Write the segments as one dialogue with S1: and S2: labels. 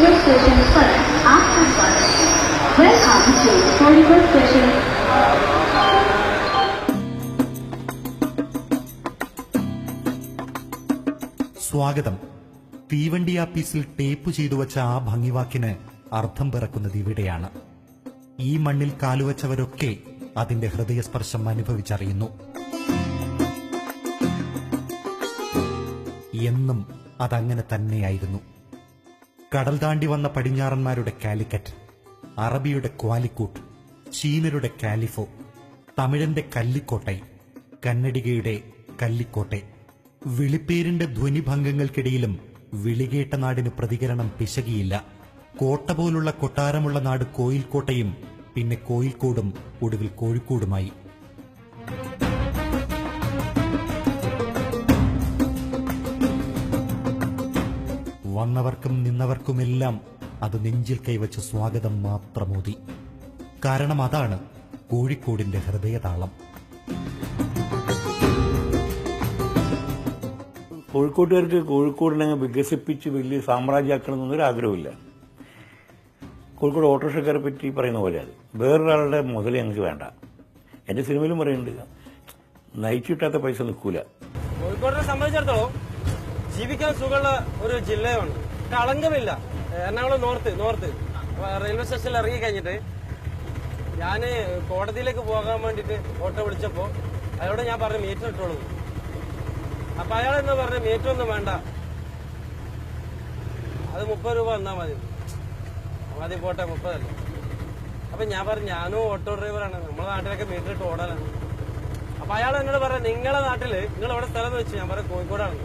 S1: Kozhikode station first after Swagat. Welcome to Kozhikode station.
S2: സ്വാഗതം. തീവണ്ടി ആപ്പീസിൽ tape ചെയ്തു വച്ച ആ ഭംഗിവാക്കിന് അർത്ഥം പിറക്കുന്നത് ഇവിടെയാണ്. ഈ മണ്ണിൽ കാലുവച്ചവരൊക്കെ അതിന്റെ ഹൃദയസ്പർശം അനുഭവിച്ചറിയുന്നു. എന്നും അതങ്ങനെ തന്നെയായിരുന്നു. കടൽ താണ്ടി വന്ന പടിഞ്ഞാറന്മാരുടെ കാലിക്കറ്റ്, അറബിയുടെ ക്വാലിക്കൂട്ട്, ചീനരുടെ കാലിഫോ, തമിഴന്റെ കല്ലിക്കോട്ടെ, കന്നഡികയുടെ കല്ലിക്കോട്ടെ. വിളിപ്പേരിന്റെ ധ്വനിഭംഗങ്ങൾക്കിടയിലും വിളികേട്ട നാടിന് പ്രതികരണം പിശകിയില്ല. കോട്ട പോലുള്ള കൊട്ടാരമുള്ള നാട് കോയിൽക്കോട്ടയും പിന്നെ കോയിൽക്കോടും ഒടുവിൽ കോഴിക്കോടുമായി. വന്നവർക്കും നിന്നവർക്കുമെല്ലാം അത് നെഞ്ചിൽ കൈവച്ച് സ്വാഗതം മാത്രമോതി. കാരണം അതാണ് കോഴിക്കോടിന്റെ ഹൃദയതാളം.
S3: കോഴിക്കോട്ടുകാർക്ക് കോഴിക്കോടിനെ വികസിപ്പിച്ച് വലിയ സാമ്രാജ്യമാക്കണമെന്നൊരു ആഗ്രഹമില്ല. കോഴിക്കോട് ഓട്ടോറിക്ഷക്കാരെ പറ്റി പറയുന്ന പോലെ അത് വേറൊരാളുടെ മുതൽ ഞങ്ങൾക്ക് വേണ്ട. എൻ്റെ സിനിമയിലും പറയുന്നുണ്ട്, നയിച്ചു കിട്ടാത്ത പൈസ നിൽക്കൂല.
S4: കോഴിക്കോടിനെ സംബന്ധിച്ചിടത്തോളം ജീവിക്കാൻ സുഖമുള്ള ഒരു ജില്ലയാണ്. കളങ്കമില്ല. എറണാകുളം നോർത്ത് റെയിൽവേ സ്റ്റേഷനിൽ ഇറങ്ങി കഴിഞ്ഞിട്ട് ഞാൻ കോടതിയിലേക്ക് പോകാൻ വേണ്ടിയിട്ട് ഓട്ടോ വിളിച്ചപ്പോൾ അയാളോട് ഞാൻ പറഞ്ഞു മീറ്റർ ഇട്ടോളൂ. അപ്പൊ അയാൾ എന്ന് പറഞ്ഞു മീറ്റർ ഒന്നും വേണ്ട, അത് 30 രൂപ തന്നാ മതി. മതി പോട്ടെ, 30 അല്ലേ. അപ്പൊ ഞാൻ പറഞ്ഞു ഞാനും ഓട്ടോ ഡ്രൈവറാണ്, നമ്മളെ നാട്ടിലൊക്കെ മീറ്റർ ഇട്ട് ഓടാനാണ്. അപ്പൊ അയാൾ എന്നോട് പറഞ്ഞു നിങ്ങളെ നാട്ടില് നിങ്ങൾ എവിടെ സ്ഥലം വെച്ച്? ഞാൻ പറഞ്ഞു കോഴിക്കോടാണ്.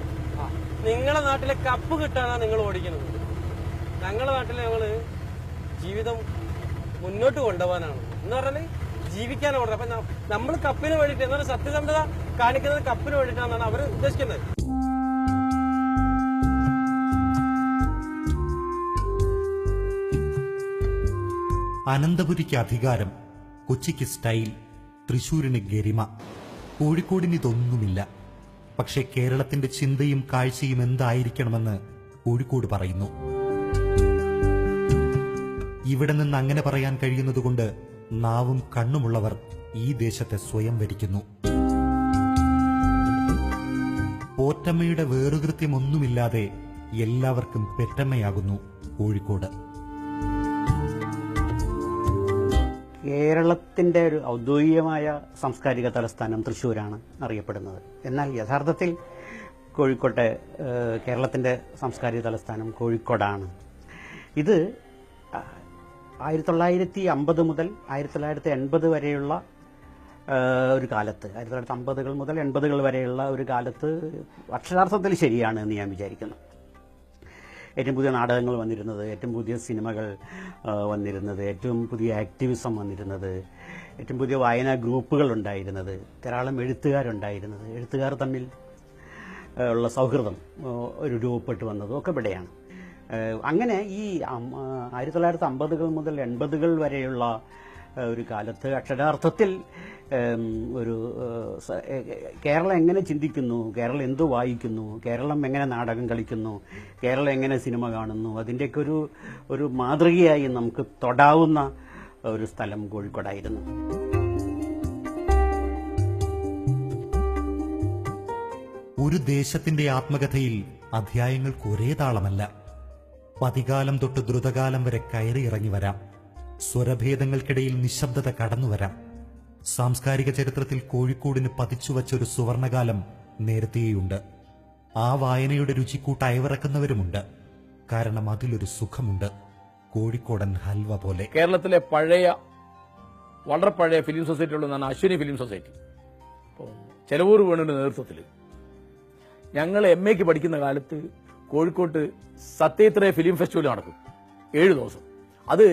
S4: നിങ്ങളെ നാട്ടിലെ കപ്പ് കിട്ടാനാണ് നിങ്ങൾ ഓടിക്കുന്നത്. ഞങ്ങളുടെ നാട്ടിലെ ഞങ്ങള് ജീവിതം മുന്നോട്ട് കൊണ്ടുപോകാനാണ് എന്ന് പറഞ്ഞാൽ ജീവിക്കാനാണ് ഓടുന്നത്. അപ്പൊ നമ്മൾ കപ്പിന് വേണ്ടിയിട്ട് എന്നാൽ സത്യസന്ധത കാണിക്കുന്നത് കപ്പിന് വേണ്ടിയിട്ടാണെന്നാണ് അവർ ഉദ്ദേശിക്കുന്നത്.
S2: അനന്തപുരിക്ക് അധികാരം, കൊച്ചിക്ക് സ്റ്റൈൽ, തൃശൂരിന് ഗരിമ. കോഴിക്കോടിന് ഇതൊന്നുമില്ല. പക്ഷേ കേരളത്തിന്റെ ചിന്തയും കാഴ്ചയും എന്തായിരിക്കണമെന്ന് കോഴിക്കോട് പറയുന്നു. ഇവിടെ നിന്ന് അങ്ങനെ പറയാൻ കഴിയുന്നതുകൊണ്ട് നാവും കണ്ണുമുള്ളവർ ഈ ദേശത്തെ സ്വയം വരിക്കുന്നു. പോറ്റമ്മയുടെ വേറുകൃത്യമൊന്നുമില്ലാതെ എല്ലാവർക്കും പെറ്റമ്മയാകുന്നു കോഴിക്കോട്.
S5: കേരളത്തിൻ്റെ ഒരു ഔദ്യോഗികമായ സാംസ്കാരിക തലസ്ഥാനം തൃശ്ശൂരാണ് അറിയപ്പെടുന്നത്. എന്നാൽ യഥാർത്ഥത്തിൽ കോഴിക്കോട്ടെ കേരളത്തിൻ്റെ സാംസ്കാരിക തലസ്ഥാനം കോഴിക്കോടാണ്. ഇത് 1950 മുതൽ 1980 വരെയുള്ള ഒരു കാലത്ത്, 1950 മുതൽ 80 വരെയുള്ള ഒരു കാലത്ത് അക്ഷരാർത്ഥത്തിൽ ശരിയാണ് എന്ന് ഞാൻ വിചാരിക്കുന്നു. ഏറ്റവും പുതിയ നാടകങ്ങൾ വന്നിരുന്നത്, ഏറ്റവും പുതിയ സിനിമകൾ വന്നിരുന്നത്, ഏറ്റവും പുതിയ ആക്ടിവിസം വന്നിരുന്നത്, ഏറ്റവും പുതിയ വായനാ ഗ്രൂപ്പുകൾ ഉണ്ടായിരുന്നത്, ധാരാളം എഴുത്തുകാരുണ്ടായിരുന്നത്, എഴുത്തുകാർ തമ്മിൽ ഉള്ള സൗഹൃദം ഒരു രൂപപ്പെട്ട് വന്നതും ഒക്കെ ഇവിടെയാണ്. അങ്ങനെ ഈ 1950 മുതൽ 80 വരെയുള്ള ഒരു കാലത്ത് അക്ഷരാർത്ഥത്തിൽ ഒരു കേരളം എങ്ങനെ ചിന്തിക്കുന്നു, കേരളം എന്തു വായിക്കുന്നു, കേരളം എങ്ങനെ നാടകം കളിക്കുന്നു, കേരളം എങ്ങനെ സിനിമ കാണുന്നു, അതിൻ്റെയൊക്കെ ഒരു മാതൃകയായി നമുക്ക് തൊടാവുന്ന ഒരു സ്ഥലം കോഴിക്കോടായിരുന്നു.
S2: ഒരു ദേശത്തിന്റെ ആത്മകഥയിൽ അധ്യായങ്ങൾക്ക് ഒരേ താളമല്ല. പതികാലം തൊട്ട് ദ്രുതകാലം വരെ കയറിയിറങ്ങി വരാം. സ്വരഭേദങ്ങൾക്കിടയിൽ നിശബ്ദത കടന്നുവരാം. സാംസ്കാരിക ചരിത്രത്തിൽ കോഴിക്കോടിന് പതിച്ചുവച്ചൊരു സുവർണകാലം നേരത്തെയുണ്ട്. ആ വായനയുടെ രുചിക്കൂട്ട് അയവിറക്കുന്നവരുമുണ്ട്. കാരണം അതിലൊരു സുഖമുണ്ട്, കോഴിക്കോടൻ ഹൽവ പോലെ.
S6: കേരളത്തിലെ വളരെ പഴയ ഫിലിം സൊസൈറ്റി ഉള്ളതാണ് അശ്വിനി ഫിലിം സൊസൈറ്റി. ചെലവൂർ വേണുവിന്റെ നേതൃത്വത്തിൽ ഞങ്ങൾ MA പഠിക്കുന്ന കാലത്ത് കോഴിക്കോട്ട് സത്യത്രയ ഫിലിം ഫെസ്റ്റിവൽ നടക്കും 7 ദിവസം. അത്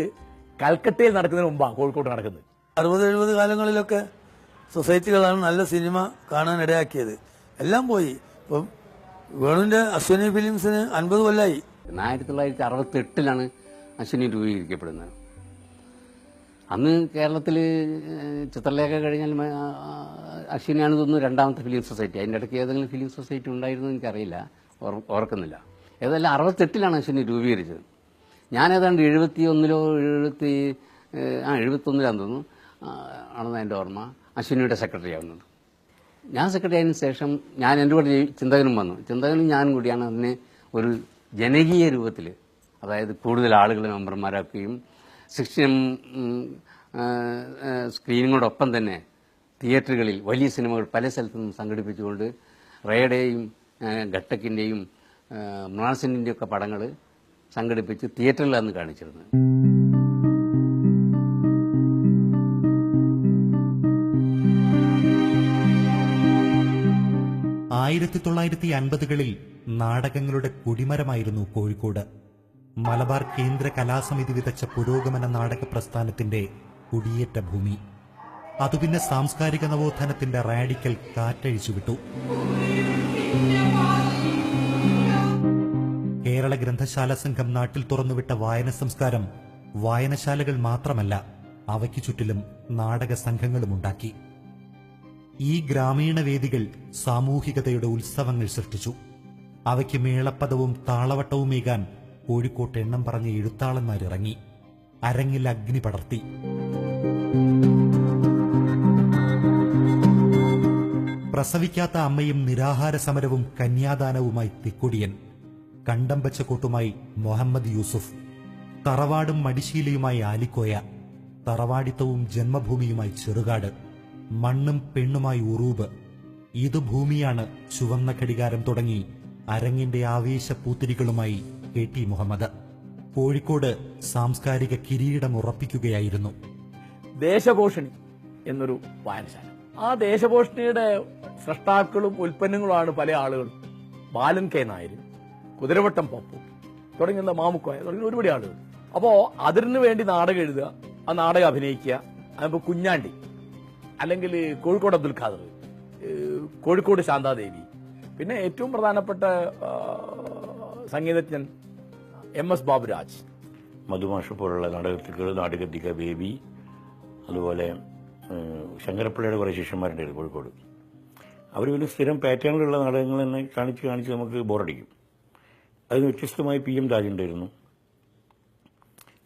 S6: കൽക്കട്ടയിൽ നടക്കുന്നതിന് മുമ്പാണ് കോഴിക്കോട്ട് നടക്കുന്നത്.
S7: 60-70 കാലങ്ങളിലൊക്കെ സൊസൈറ്റികളാണ് നല്ല സിനിമ കാണാൻ ഇടയാക്കിയത്. എല്ലാം പോയി. ഇപ്പം വേണുവിന്റെ അശ്വിനി ഫിലിംസിന് 50 കൊല്ലായി.
S8: 1968 അശ്വിനി രൂപീകരിക്കപ്പെടുന്നത്. അന്ന് കേരളത്തിൽ ചിത്രലേഖ കഴിഞ്ഞാൽ അശ്വിനിയാണ് തോന്നുന്നു രണ്ടാമത്തെ ഫിലിം സൊസൈറ്റി. അതിൻ്റെ ഇടയ്ക്ക് ഏതെങ്കിലും ഫിലിം സൊസൈറ്റി ഉണ്ടായിരുന്നു എനിക്കറിയില്ല, ഓർക്കുന്നില്ല. ഏതായാലും 68 അശ്വിനി രൂപീകരിച്ചത്. ഞാൻ ഏതാണ്ട് 71-ലോ 71-ലാന്ന് തോന്നുന്നു ആണെന്ന് എൻ്റെ ഓർമ്മ, അശ്വിനിയുടെ സെക്രട്ടറി ആവുന്നത്. ഞാൻ സെക്രട്ടറി ആയതിനു ശേഷം ഞാൻ എൻ്റെ കൂടെ ചിന്തകനും വന്നു. ചിന്തകനും ഞാനും കൂടിയാണ് അതിനെ ഒരു ജനകീയ രൂപത്തിൽ, അതായത് കൂടുതൽ ആളുകളെ മെമ്പർമാരാക്കുകയും 16 സ്ക്രീനിങ്ങോടൊപ്പം തന്നെ തിയേറ്ററുകളിൽ വലിയ സിനിമകൾ പല സ്ഥലത്തു നിന്നും സംഘടിപ്പിച്ചുകൊണ്ട് റേയുടെയും ഘട്ടക്കിൻ്റെയും മൃണാൾ സെന്നിൻ്റെയും ഒക്കെ പടങ്ങൾ സംഘടിപ്പിച്ച് തിയേറ്ററിലാണ് കാണിച്ചിരുന്നത്.
S2: ആയിരത്തി 1950-കളിൽ നാടകങ്ങളുടെ കൊടിമരമായിരുന്നു കോഴിക്കോട്. മലബാർ കേന്ദ്ര കലാസമിതി വിതച്ച പുരോഗമന നാടക പ്രസ്ഥാനത്തിന്റെ കുടിയേറ്റ ഭൂമി. അതുപിന്നെ സാംസ്കാരിക നവോത്ഥാനത്തിന്റെ റാഡിക്കൽ കാറ്റഴിച്ചുവിട്ടു. കേരള ഗ്രന്ഥശാല സംഘം നാട്ടിൽ തുറന്നുവിട്ട വായന സംസ്കാരം വായനശാലകൾ മാത്രമല്ല, അവയ്ക്കു ചുറ്റിലും നാടക സംഘങ്ങളുമുണ്ടാക്കി. ഈ ഗ്രാമീണ വേദികൾ സാമൂഹികതയുടെ ഉത്സവങ്ങൾ സൃഷ്ടിച്ചു. അവയ്ക്ക് മേളപ്പദവും താളവട്ടവുമേകാൻ കോഴിക്കോട്ട് എണ്ണം പറഞ്ഞ എഴുത്താളന്മാരിറങ്ങി. അരങ്ങിൽ അഗ്നി പടർത്തി. പ്രസവിക്കാത്ത അമ്മയും നിരാഹാര സമരവും കന്യാദാനവുമായി തിക്കൊടിയൻ, കണ്ടംബച്ച കൂട്ടുമായി മുഹമ്മദ് യൂസുഫ്, തറവാടും മടിശീലയുമായി ആലിക്കോയ, തറവാടിത്തവും ജന്മഭൂമിയുമായി ചെറുകാട്, മണ്ണും പെണ്ണുമായി ഉറൂബ്. ഇത് ഭൂമിയാണ് ചുവന്ന ഘടികാരം തുടങ്ങി അരങ്ങിന്റെ ആവേശ പൂത്തിരികളുമായി KT മുഹമ്മദ്. കോഴിക്കോട് സാംസ്കാരിക കിരീടം ഉറപ്പിക്കുകയായിരുന്നു.
S6: ദേശപോഷിണി എന്നൊരു വായനശാല. ആ ദേശപോഷിണിയുടെ സൃഷ്ടാക്കളും ഉൽപ്പന്നങ്ങളുമാണ് പല ആളുകളും. ബാലൻ K നായർ, കുതിരവട്ടം പപ്പു തുടങ്ങിയ മാമുക്കോയ തുടങ്ങിയ ഒരുപാട് ആളുകൾ. അപ്പോൾ അതിനു വേണ്ടി നാടകം എഴുതുക, ആ നാടകം അഭിനയിക്കുക. അതിപ്പോൾ കുഞ്ഞാണ്ടി, അല്ലെങ്കിൽ കോഴിക്കോട് അബ്ദുൽ ഖാദർ, കോഴിക്കോട് ശാന്താദേവി, പിന്നെ ഏറ്റവും പ്രധാനപ്പെട്ട സംഗീതജ്ഞൻ MS ബാബുരാജ്,
S3: മധുമാഷ് പോലുള്ള നാടകത്തിക ബേബി, അതുപോലെ ശങ്കരപ്പിള്ളയുടെ കുറേ ശിഷ്യന്മാരുണ്ടായിരുന്നു കോഴിക്കോട്. അവർ വലിയ സ്ഥിരം പാറ്റേണിലുള്ള നാടകങ്ങൾ തന്നെ കാണിച്ച് നമുക്ക് ബോറടിക്കും. അതിന് വ്യത്യസ്തമായി PM രാജുണ്ടായിരുന്നു,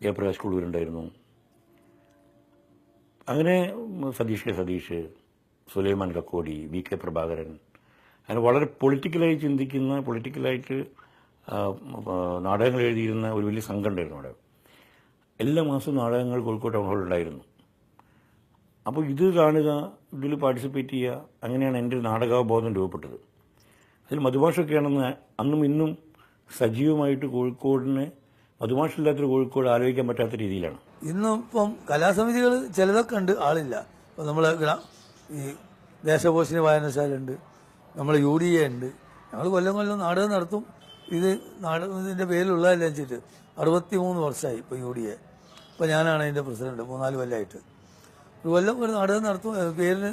S3: ജയപ്രകാശ് കുളൂരുണ്ടായിരുന്നു, അങ്ങനെ സതീഷ്, സുലൈമാൻ കക്കോടി, VK പ്രഭാകരൻ, അങ്ങനെ വളരെ പൊളിറ്റിക്കലായി ചിന്തിക്കുന്ന, പൊളിറ്റിക്കലായിട്ട് നാടകങ്ങൾ എഴുതിയിരുന്ന ഒരു വലിയ സംഘം ഉണ്ടായിരുന്നു അവിടെ. എല്ലാ മാസവും നാടകങ്ങൾ കോഴിക്കോട് ടൗൺ ഹാളിലുണ്ടായിരുന്നു. അപ്പോൾ ഇത് കാണുക, ഇതിൽ പാർട്ടിസിപ്പേറ്റ് ചെയ്യുക, അങ്ങനെയാണ് എൻ്റെ നാടകാവബോധം രൂപപ്പെട്ടത്. അതിൽ മധുഭാഷൊക്കെയാണെന്ന് അന്നും ഇന്നും സജീവമായിട്ട് കോഴിക്കോടിനെ, മധുഭാഷയില്ലാത്തൊരു കോഴിക്കോട് ആലോചിക്കാൻ പറ്റാത്ത രീതിയിലാണ്.
S7: ഇന്നും ഇപ്പം കലാസമിതികൾ ചിലതൊക്കെ ഉണ്ട്, ആളില്ല. ഇപ്പം നമ്മൾ ഈ ദേശപോഷിണി വായനശാല ഉണ്ട്, നമ്മൾ UDA ഉണ്ട്. ഞങ്ങൾ കൊല്ലം നാടകം നടത്തും. ഇത് നാടകത്തിൻ്റെ പേരിലുള്ളതല്ല വെച്ചിട്ട് 63 വർഷമായി ഇപ്പോൾ UDA. ഇപ്പോൾ ഞാനാണ് അതിൻ്റെ പ്രസിഡന്റ്, 3-4 കൊല്ലമായിട്ട്. ഒരു കൊല്ലം ഒരു നാടകം നടത്തും. പേരിന്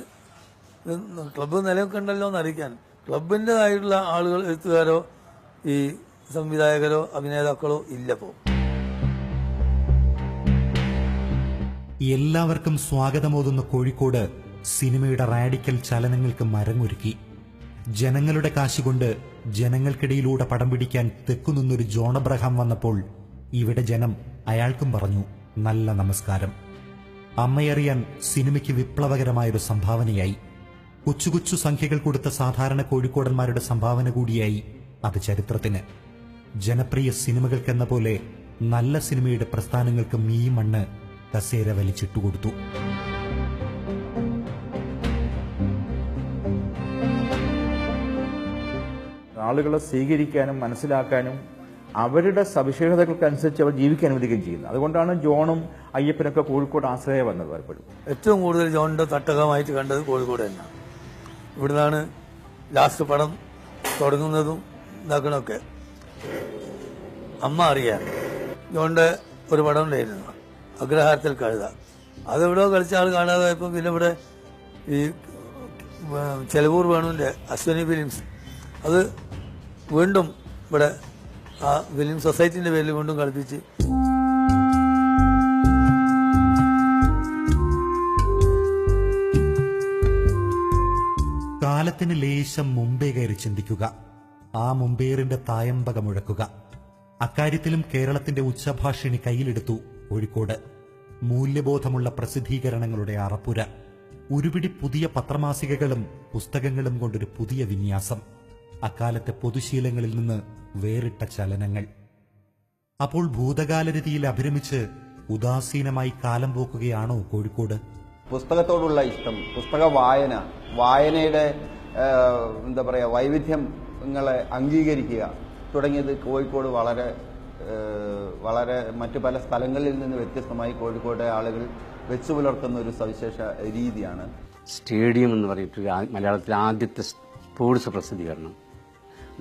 S7: ക്ലബ്ബ് നിലയൊക്കെ ഉണ്ടല്ലോ എന്ന് അറിയിക്കാൻ ക്ലബിൻ്റെതായിട്ടുള്ള ആളുകൾ, എഴുത്തുകാരോ ഈ സംവിധായകരോ അഭിനേതാക്കളോ ഇല്ലപ്പോൾ.
S2: എല്ലാവർക്കും സ്വാഗതമോതുന്ന കോഴിക്കോട് സിനിമയുടെ റാഡിക്കൽ ചലനങ്ങൾക്ക് മരങ്ങൊരുക്കി. ജനങ്ങളുടെ കാശുകൊണ്ട് ജനങ്ങൾക്കിടയിലൂടെ പടം പിടിക്കാൻ തെക്കുനിന്നൊരു ജോൺ അബ്രഹാം വന്നപ്പോൾ ഇവിടെ ജനം അയാൾക്കും പറഞ്ഞു നല്ല നമസ്കാരം. അമ്മയറിയാൻ സിനിമയ്ക്ക് വിപ്ലവകരമായൊരു സംഭാവനയായി. കൊച്ചു സംഖ്യകൾ കൊടുത്ത സാധാരണ കോഴിക്കോടന്മാരുടെ സംഭാവന കൂടിയായി അത് ചരിത്രത്തിന്. ജനപ്രിയ സിനിമകൾക്കെന്ന പോലെ നല്ല സിനിമയുടെ പ്രസ്ഥാനങ്ങൾക്കും ഈ മണ്ണ് കസേര വലിച്ചിട്ടുകൊടുത്തു.
S9: ആളുകളെ സ്വീകരിക്കാനും മനസ്സിലാക്കാനും അവരുടെ സവിശേഷതകൾക്കനുസരിച്ച് അവർ ജീവിക്കാൻ അനുവദിക്കുകയും ചെയ്യുന്നത്. അതുകൊണ്ടാണ് ജോണും അയ്യപ്പനൊക്കെ കോഴിക്കോട് ആശ്രയം വന്നത്. പലപ്പോഴും
S7: ഏറ്റവും കൂടുതൽ ജോണിന്റെ തട്ടകമായിട്ട് കണ്ടത് കോഴിക്കോട് തന്നെയാണ്. ഇവിടുന്നാണ് ലാസ്റ്റ് പടം തുടങ്ങുന്നതും ഇതാക്കണമൊക്കെ. അമ്മ അറിയാൻ ജോണിന്റെ ഒരു പടം ഉണ്ടായിരുന്നു, അഗ്രഹാരത്തിൽ കഴുത. അതെവിടെയോ കളിച്ച ആൾ കാണാതെ പോയപ്പോൾ പിന്നെ ഇവിടെ ഈ ചെലവൂർ വേണുവിന്റെ അശ്വനി ഫിലിംസ്, അത് വീണ്ടും ഇവിടെ ആ ഫിലിം സൊസൈറ്റിന്റെ പേരിൽ വീണ്ടും കളിപ്പിച്ച്
S2: കാലത്തിന് ലേശം മുമ്പേ കയറി ചിന്തിക്കുക, ആ മുമ്പേറിന്റെ തായമ്പക മുഴക്കുക. അക്കാര്യത്തിലും കേരളത്തിന്റെ ഉച്ചഭാഷിണി കയ്യിലെടുത്തു കോഴിക്കോട്. മൂല്യബോധമുള്ള പ്രസിദ്ധീകരണങ്ങളുടെ അറപ്പുര, ഒരുപിടി പുതിയ പത്രമാസികകളും പുസ്തകങ്ങളും കൊണ്ടൊരു പുതിയ വിന്യാസം, അക്കാലത്തെ പൊതുശീലങ്ങളിൽ നിന്ന് വേറിട്ട ചലനങ്ങൾ. അപ്പോൾ ഭൂതകാലരീതിയിൽ അഭിരമിച്ച് ഉദാസീനമായി കാലം പോക്കുകയാണോ കോഴിക്കോട്?
S10: പുസ്തകത്തോടുള്ള ഇഷ്ടം, പുസ്തക വായനയുടെ എന്താ പറയുക, വൈവിധ്യങ്ങളെ അംഗീകരിക്കുക തുടങ്ങിയത് കോഴിക്കോട് വളരെ മറ്റു പല സ്ഥലങ്ങളിൽ നിന്ന് വ്യത്യസ്തമായി കോഴിക്കോട്ടെ ആളുകൾ വെച്ചു പുലർത്തുന്ന ഒരു സവിശേഷ രീതിയാണ്.
S8: സ്റ്റേഡിയം എന്ന് പറഞ്ഞിട്ട് മലയാളത്തിലെ ആദ്യത്തെ സ്പോർട്സ് പ്രസിദ്ധീകരണം.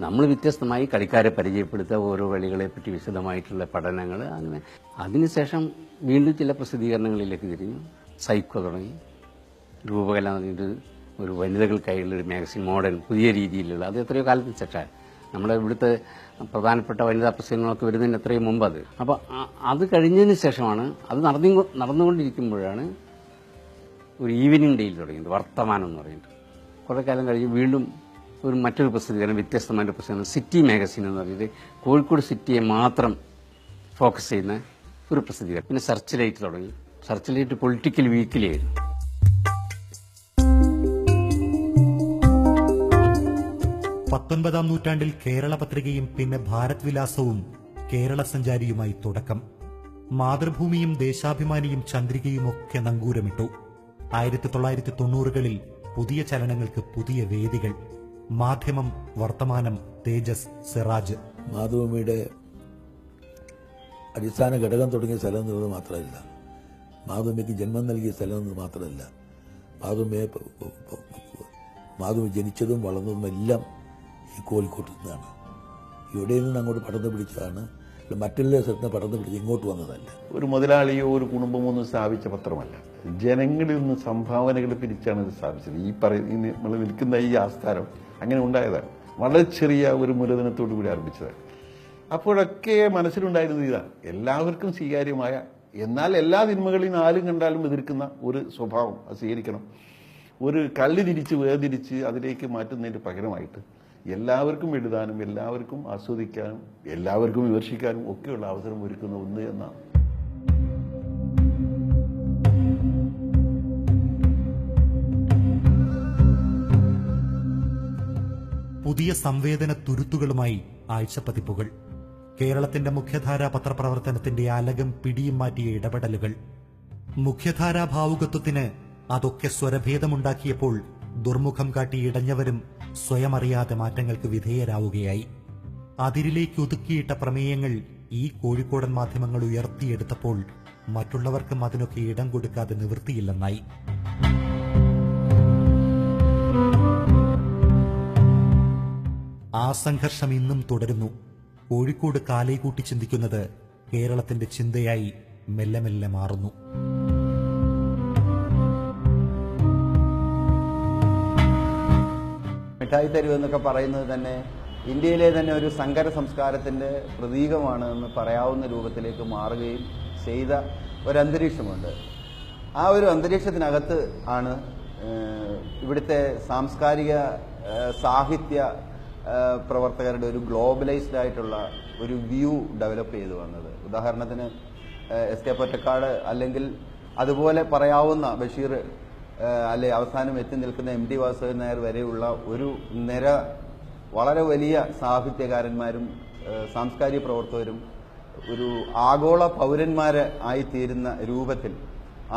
S8: നമ്മൾ വ്യത്യസ്തമായി കളിക്കാരെ പരിചയപ്പെടുത്തുക, ഓരോ കളികളെപ്പറ്റി വിശദമായിട്ടുള്ള പഠനങ്ങൾ, അങ്ങനെ. അതിനുശേഷം വീണ്ടും ചില പ്രസിദ്ധീകരണങ്ങളിലേക്ക് തിരിഞ്ഞു. സൈക്കോ തുടങ്ങി, രൂപകല എന്ന് പറഞ്ഞിട്ട് ഒരു വനിതകൾക്കായുള്ള ഒരു മാഗസിൻ, മോഡേൺ പുതിയ രീതിയിലുള്ള, അത് എത്രയോ കാലത്തിന് ശേഷം നമ്മുടെ ഇവിടുത്തെ പ്രധാനപ്പെട്ട വനിതാ പ്രസിദ്ധീകരണങ്ങളൊക്കെ വരുന്നതിന് എത്രയും മുമ്പ് അത്. അപ്പോൾ അത് കഴിഞ്ഞതിന് ശേഷമാണ്, അത് നടന്നുകൊണ്ടിരിക്കുമ്പോഴാണ് ഒരു ഈവനിങ് ഡേയിൽ തുടങ്ങിയത്, വർത്തമാനം എന്ന് പറയുന്നത്. കുറേ കാലം കഴിഞ്ഞ് വീണ്ടും മറ്റൊരു പ്രസിദ്ധീകരണം, വ്യത്യസ്തമായ പ്രസിദ്ധീകരണം, സിറ്റി മാഗസിൻ എന്ന് പറഞ്ഞിട്ട് കോഴിക്കോട് സിറ്റിയെ മാത്രം ഫോക്കസ് ചെയ്യുന്ന ഒരു പ്രസിദ്ധീകരണം. പിന്നെ സെർച്ച് ലൈറ്റ് തുടങ്ങി. സെർച്ച് ലൈറ്റ് പൊളിറ്റിക്കൽ വീക്കിലി ആയിരുന്നു.
S2: പത്തൊൻപതാം നൂറ്റാണ്ടിൽ കേരള പത്രികയും പിന്നെ ഭാരത് വിലാസവും കേരള സഞ്ചാരിയുമായി തുടക്കം. മാതൃഭൂമിയും ദേശാഭിമാനിയും ചന്ദ്രികയുമൊക്കെ നങ്കൂരമിട്ടു. 1990കളിൽ പുതിയ ചലനങ്ങൾക്ക് പുതിയ വേദികൾ. മാധ്യമം, വർത്തമാനം, തേജസ്, സിറാജ്.
S11: മാതൃഭൂമിയുടെ അടിസ്ഥാന ഘടകം തുടങ്ങിയ സ്ഥലം എന്നുള്ളത് മാത്രമല്ല, മാതൃഭൂമിക്ക് ജന്മം നൽകിയ സ്ഥലം എന്നത് മാത്രമല്ല, മാതൃഭൂമി ജനിച്ചതും വളർന്നതും എല്ലാം ഈ കോഴിക്കോട്ട് നിന്നാണ്. ഇവിടെ നിന്ന് അങ്ങോട്ട് പടർന്നു പിടിച്ചതാണ്, മറ്റുള്ള സ്ഥലത്ത് പടർന്നു പിടിച്ച് ഇങ്ങോട്ട് വന്നതല്ല.
S3: ഒരു മുതലാളിയോ ഒരു കുടുംബമോ ഒന്നും സ്ഥാപിച്ച പത്രമല്ല, ജനങ്ങളിൽ നിന്ന് സംഭാവനകൾ പിരിച്ചാണ് ഇത് സ്ഥാപിച്ചത്. നമ്മൾ നിൽക്കുന്ന ഈ ആസ്ഥാനം അങ്ങനെ ഉണ്ടായതാണ്. വളരെ ചെറിയ ഒരു മൂലധനത്തോടു കൂടി ആരംഭിച്ചതാണ്. അപ്പോഴൊക്കെ മനസ്സിലുണ്ടായിരുന്നത് ഇതാണ്, എല്ലാവർക്കും സ്വീകാര്യമായ, എന്നാൽ എല്ലാ തിന്മകളെയും ആരും കണ്ടാലും എതിർക്കുന്ന ഒരു സ്വഭാവം അത് സ്വീകരിക്കണം. ഒരു കള്ളി തിരിച്ച് വേർതിരിച്ച് അതിലേക്ക് മാറ്റുന്നതിന് പകരമായിട്ട് എല്ലാവർക്കും എഴുതാനും എല്ലാവർക്കും ആസ്വദിക്കാനും എല്ലാവർക്കും വിമർശിക്കാനും ഒക്കെയുള്ള അവസരം ഒരുക്കുന്ന ഒന്ന് എന്നാണ്.
S2: പുതിയ സംവേദന തുരുത്തുകളുമായി ആഴ്ചപ്പതിപ്പുകൾ. കേരളത്തിന്റെ മുഖ്യധാരാ പത്രപ്രവർത്തനത്തിന്റെ അലകും പിടിയും മാറ്റിയ ഇടപെടലുകൾ. മുഖ്യധാരാ ഭാവുകത്വത്തിന് അതൊക്കെ സ്വരഭേദമുണ്ടാക്കിയപ്പോൾ ദുർമുഖം കാട്ടി ഇടഞ്ഞവരും സ്വയം അറിയാതെ മാറ്റങ്ങൾക്ക് വിധേയരാവുകയായി. അതിരിലേക്ക് ഒതുക്കിയിട്ട പ്രമേയങ്ങൾ ഈ കോഴിക്കോടൻ മാധ്യമങ്ങൾ ഉയർത്തിയെടുത്തപ്പോൾ മറ്റുള്ളവർക്കും അതിനൊക്കെ ഇടം കൊടുക്കാതെ നിവൃത്തിയില്ലെന്നായി. ആ സംഘർഷം ഇന്നും തുടരുന്നു. കോഴിക്കോട് കാലേ കൂട്ടി ചിന്തിക്കുന്നത് കേരളത്തിന്റെ ചിന്തയായി മെല്ലെ മെല്ലെ മാറുന്നു.
S10: മിഠായി തെരുവ് എന്നൊക്കെ പറയുന്നത് തന്നെ ഇന്ത്യയിലെ തന്നെ ഒരു സങ്കര സംസ്കാരത്തിന്റെ പ്രതീകമാണ് എന്ന് പറയാവുന്ന രൂപത്തിലേക്ക് മാറുകയും ചെയ്ത ഒരന്തരീക്ഷമുണ്ട്. ആ ഒരു അന്തരീക്ഷത്തിനകത്ത് ആണ് ഇവിടുത്തെ സാംസ്കാരിക സാഹിത്യ പ്രവർത്തകരുടെ ഒരു ഗ്ലോബലൈസ്ഡ് ആയിട്ടുള്ള ഒരു വ്യൂ ഡെവലപ്പ് ചെയ്തു വന്നത്. ഉദാഹരണത്തിന് എസ്.കെ. പൊറ്റക്കാട്, അല്ലെങ്കിൽ അതുപോലെ പറയാവുന്ന ബഷീർ, അല്ലെ അവസാനം എത്തി നിൽക്കുന്ന M.T. വാസുദേവൻ നായർ വരെയുള്ള ഒരു നിര വളരെ വലിയ സാഹിത്യകാരന്മാരും സാംസ്കാരിക പ്രവർത്തകരും ഒരു ആഗോള പൗരന്മാരെ ആയിത്തീരുന്ന രൂപത്തിൽ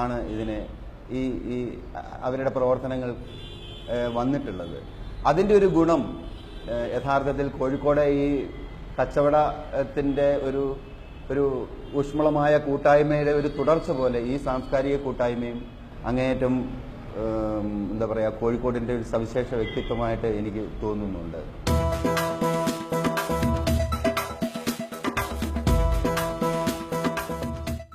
S10: ആണ് ഇതിനെ ഈ അവരുടെ പ്രവർത്തനങ്ങൾ വന്നിട്ടുള്ളത്. അതിൻ്റെ ഒരു ഗുണം യഥാർത്ഥത്തിൽ കോഴിക്കോട് ഈ കച്ചവടത്തിൻ്റെ ഒരു ഊഷ്മളമായ കൂട്ടായ്മയുടെ ഒരു തുടർച്ച പോലെ ഈ സാംസ്കാരിക കൂട്ടായ്മയും അങ്ങേയറ്റം എന്താ പറയുക, കോഴിക്കോടിൻ്റെ ഒരു സവിശേഷ വ്യക്തിത്വമായിട്ട് എനിക്ക് തോന്നുന്നുണ്ട്.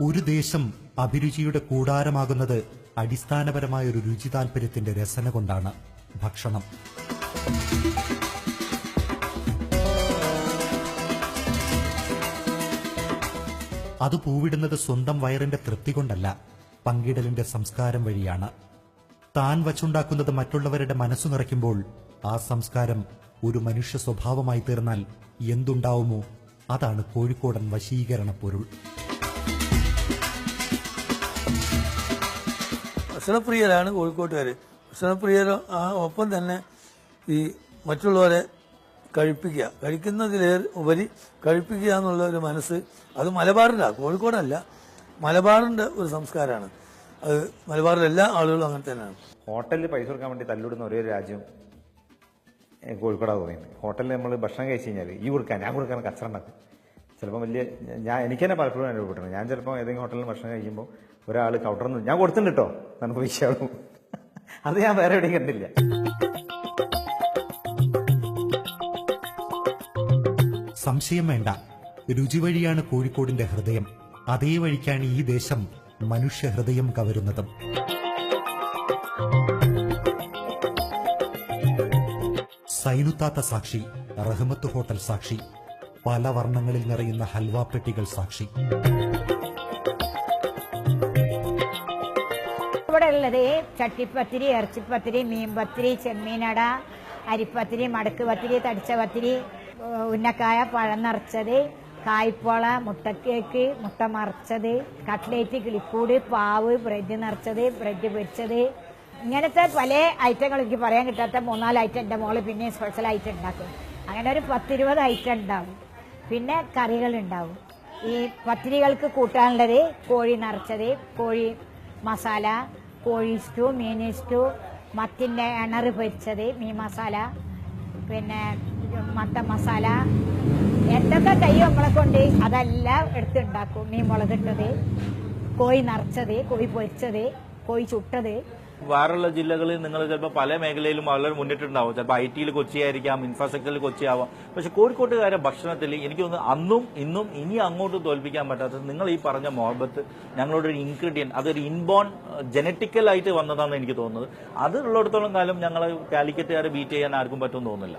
S2: ഒരു ദേശം അഭിരുചിയുടെ കൂടാരമാകുന്നത് അടിസ്ഥാനപരമായ ഒരു രുചി താൽപര്യത്തിന്റെ രസന കൊണ്ടാണ്. ഭക്ഷണം. അത് പൂവിടുന്നത് സ്വന്തം വയറിന്റെ തൃപ്തി കൊണ്ടല്ല, പങ്കിടലിന്റെ സംസ്കാരം വഴിയാണ്. താൻ വച്ചുണ്ടാക്കുന്നത് മറ്റുള്ളവരുടെ മനസ്സു നിറയ്ക്കുമ്പോൾ ആ സംസ്കാരം ഒരു മനുഷ്യ സ്വഭാവമായി തീർന്നാൽ എന്തുണ്ടാവുമോ അതാണ് കോഴിക്കോടൻ വശീകരണ പൊരുൾ.
S7: ഭക്ഷണപ്രിയരാണ് കോഴിക്കോട്ടുകാർ. ഭക്ഷണപ്രിയരോ ഒപ്പം തന്നെ ഈ മറ്റുള്ളവരെ കഴിക്കുന്നതിലേറെ ഉപരി കഴിപ്പിക്കുക എന്നുള്ള ഒരു മനസ്സ്, അത് മലബാറിലാണ്, കോഴിക്കോടല്ല, മലബാറിൻ്റെ ഒരു സംസ്കാരമാണ് അത്. മലബാറിലെ എല്ലാ ആളുകളും അങ്ങനെ തന്നെയാണ്.
S9: ഹോട്ടലിൽ പൈസ കൊടുക്കാൻ വേണ്ടി തല്ലിടുന്ന ഒരേ രാജ്യം കോഴിക്കോടാണ് തോന്നിയത്. ഹോട്ടലിൽ നമ്മൾ ഭക്ഷണം കഴിച്ച് കഴിഞ്ഞാൽ ഈ കൊടുക്കാൻ ഞാൻ കൊടുക്കാൻ കച്ചറ ഉണ്ടാക്കും. ചിലപ്പോൾ എനിക്ക് തന്നെ പലപ്പോഴും അനുഭവപ്പെട്ടിട്ടുണ്ട്. ഞാൻ ചിലപ്പോൾ ഏതെങ്കിലും ഹോട്ടലിൽ ഭക്ഷണം കഴിക്കുമ്പോൾ ഒരാൾ കൗണ്ടറിൽ നിന്ന് ഞാൻ കൊടുത്തിട്ടുണ്ട് കേട്ടോ നമുക്ക് വിഷയമാകും. അത് ഞാൻ വേറെ എവിടെയും കണ്ടില്ല.
S2: സംശയം വേണ്ട, രുചി വഴിയാണ് കോഴിക്കോടിന്റെ ഹൃദയം. അതേ വഴിക്കാണ് ഈ ദേശം മനുഷ്യഹൃദയം കവരുന്നതും. സൈനുത്താത്ത സാക്ഷി, റഹ്മത്ത് ഹോട്ടൽ സാക്ഷി, പല വർണ്ണങ്ങളിൽ നിറയുന്ന ഹൽവാപ്പെട്ടികൾ സാക്ഷി.
S12: ഇവിടെ ഉള്ളത് ചട്ടിപ്പത്തിരി, ഇറച്ചിപ്പത്തിരി, മീൻപത്തിരി, ചെമ്മീനട, അരിപ്പത്തിരി, മടക്ക് പത്തിരി, തടിച്ച പത്തിരി, ഉന്നക്കായ, പഴം നിറച്ചത്, കായ്പോള, മുട്ടക്കേക്ക്, മുട്ട മറച്ചത്, കട്ട്ലേറ്റ്, കിളിക്കൂട്, പാവ്, ബ്രെഡ് നിറച്ചത്, ബ്രെഡ് പൊരിച്ചത്, ഇങ്ങനത്തെ പല ഐറ്റങ്ങൾ എനിക്ക് പറയാൻ കിട്ടാത്ത 3-4 ഐറ്റം എൻ്റെ മോള് പിന്നെ സ്പെഷ്യൽ ഐറ്റം ഉണ്ടാക്കും. അങ്ങനെ ഒരു 10-20 ഐറ്റം ഉണ്ടാവും. പിന്നെ കറികൾ ഉണ്ടാവും. ഈ പത്തിരികൾക്ക് കൂട്ടാനുള്ളത് കോഴി നിറച്ചത്, കോഴി മസാല, കോഴി സ്റ്റൂ, മീൻ സ്റ്റൂ, മത്തിൻ്റെ എണറ് പൊരിച്ചത്, മീൻ മസാല, പിന്നെ മത്ത മസാല, എന്തൊക്കെ കയ്യോ നമ്മളെ കൊണ്ട് അതെല്ലാം എടുത്തുണ്ടാക്കും. മീൻ മുളകിട്ടത്, കോഴി നിറച്ചത്, കോഴി പൊരിച്ചത്, കോഴി ചുട്ടത്.
S13: വേറെയുള്ള ജില്ലകളിൽ നിങ്ങൾ ചിലപ്പോൾ പല മേഖലയിലും വളരെ മുന്നിട്ടുണ്ടാവും. ചിലപ്പോൾ IT കൊച്ചിയായിരിക്കാം, ഇൻഫ്രാസ്ട്രക്ചറിൽ കൊച്ചിയാവാം. പക്ഷെ കോഴിക്കോട്ടുകാരെ ഭക്ഷണത്തിൽ എനിക്ക് തോന്നുന്നു അന്നും ഇന്നും ഇനി അങ്ങോട്ടും തോൽപ്പിക്കാൻ പറ്റാത്തത് നിങ്ങൾ ഈ പറഞ്ഞ മുഹബത്ത്, ഞങ്ങളുടെ ഒരു ഇൻഗ്രീഡിയന്റ്, അതൊരു ഇൻബോൺ ജനറ്റിക്കലായിട്ട് വന്നതാണെന്ന് എനിക്ക് തോന്നുന്നത്. അത് ഉള്ളിടത്തോളം കാലം ഞങ്ങൾ കാലിക്കറ്റുകാരെ ബീറ്റ് ചെയ്യാൻ ആർക്കും പറ്റുമെന്ന് തോന്നുന്നില്ല.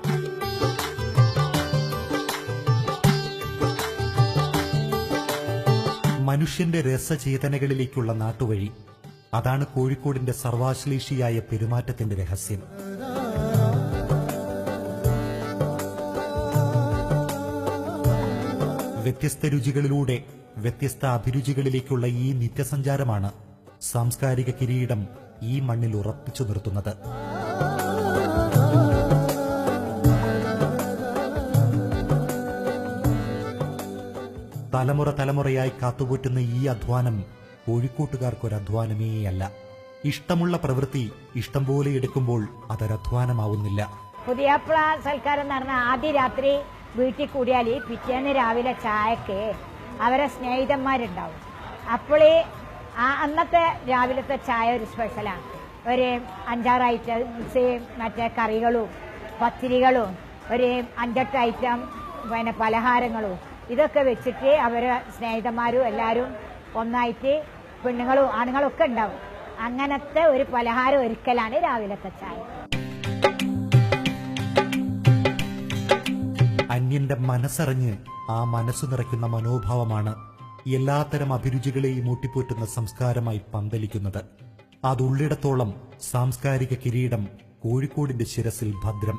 S2: മനുഷ്യന്റെ രസചേതനകളിലേക്കുള്ള നാട്ടുവഴി, അതാണ് കോഴിക്കോടിന്റെ സർവാശ്ലേഷിയായ പെരുമാറ്റത്തിന്റെ രഹസ്യം. വ്യത്യസ്ത രുചികളിലൂടെ വ്യത്യസ്ത അഭിരുചികളിലേക്കുള്ള ഈ നിത്യസഞ്ചാരമാണ് സാംസ്കാരിക കിരീടം ഈ മണ്ണിൽ ഉറപ്പിച്ചു നിർത്തുന്നത്. തലമുറ തലമുറയായി കാത്തുപോറ്റുന്ന ഈ അധ്വാനം കോഴിക്കോട്ടുകാർക്കൊരധ്വാനമേയല്ല. ഇഷ്ടമുള്ള പ്രവൃത്തി ഇഷ്ടം പോലെ എടുക്കുമ്പോൾ അതൊരധ്വാനമാവുന്നില്ല.
S12: പുതിയാപ്പിള സൽക്കാരം നടന്ന ആദ്യ രാത്രി വീട്ടിൽ കൂടിയാൽ പിറ്റേന്ന് രാവിലെ ചായക്ക് അവരെ സ്നേഹിതന്മാരുണ്ടാവും. അപ്പോൾ അന്നത്തെ രാവിലത്തെ ചായ ഒരു സ്പെഷ്യലാണ്. ഒരു 5-6 ഐറ്റംസ് മറ്റേ കറികളും പത്തിരികളും ഒരു 5-8 ഐറ്റം പിന്നെ പലഹാരങ്ങളും ഇതൊക്കെ വെച്ചിട്ട് അവരെ സ്നേഹിതന്മാരും എല്ലാവരും ഒന്നായിട്ട് പെണ്ണുങ്ങളും ആണുങ്ങളും ഒക്കെ ഉണ്ടാവും. അങ്ങനത്തെ ഒരു പലഹാരം ഒരുക്കലാണ് രാവിലത്തെ ചായ.
S2: അന്യന്റെ മനസ്സറിഞ്ഞ് ആ മനസ്സു നിറയ്ക്കുന്ന മനോഭാവമാണ് എല്ലാത്തരം അഭിരുചികളെയും ഊട്ടിപ്പോറ്റുന്ന സംസ്കാരമായി പന്തലിക്കുന്നത്. അതുള്ളിടത്തോളം സാംസ്കാരിക കിരീടം കോഴിക്കോടിന്റെ ശിരസിൽ ഭദ്രം.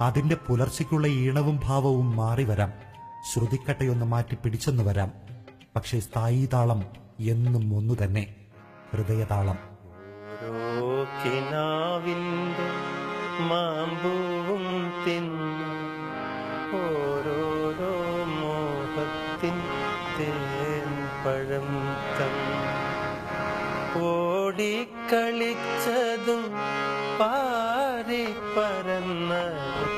S2: അതിന്റെ പുലർച്ചയ്ക്കുള്ള ഈണവും ഭാവവും മാറിവരാം, ശ്രുതിക്കട്ടയൊന്ന് മാറ്റി പിടിച്ചെന്നു വരാം. പക്ഷേ സ്ഥായീ താളം എന്നും ഒന്നു തന്നെ, ഹൃദയതാളം.
S14: മാമ്പൂവും തിന്ന് ഓരോരോ മോഹത്തിൻ തേൻ പഴം ഓടിക്കളിച്ചതും പാറി പറന്നതും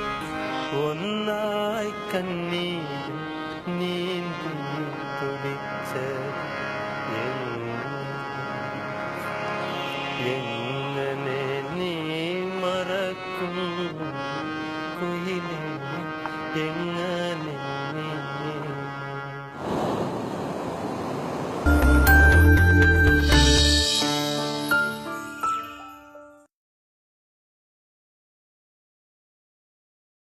S14: ഒന്നായി കണ്ണീരും നീ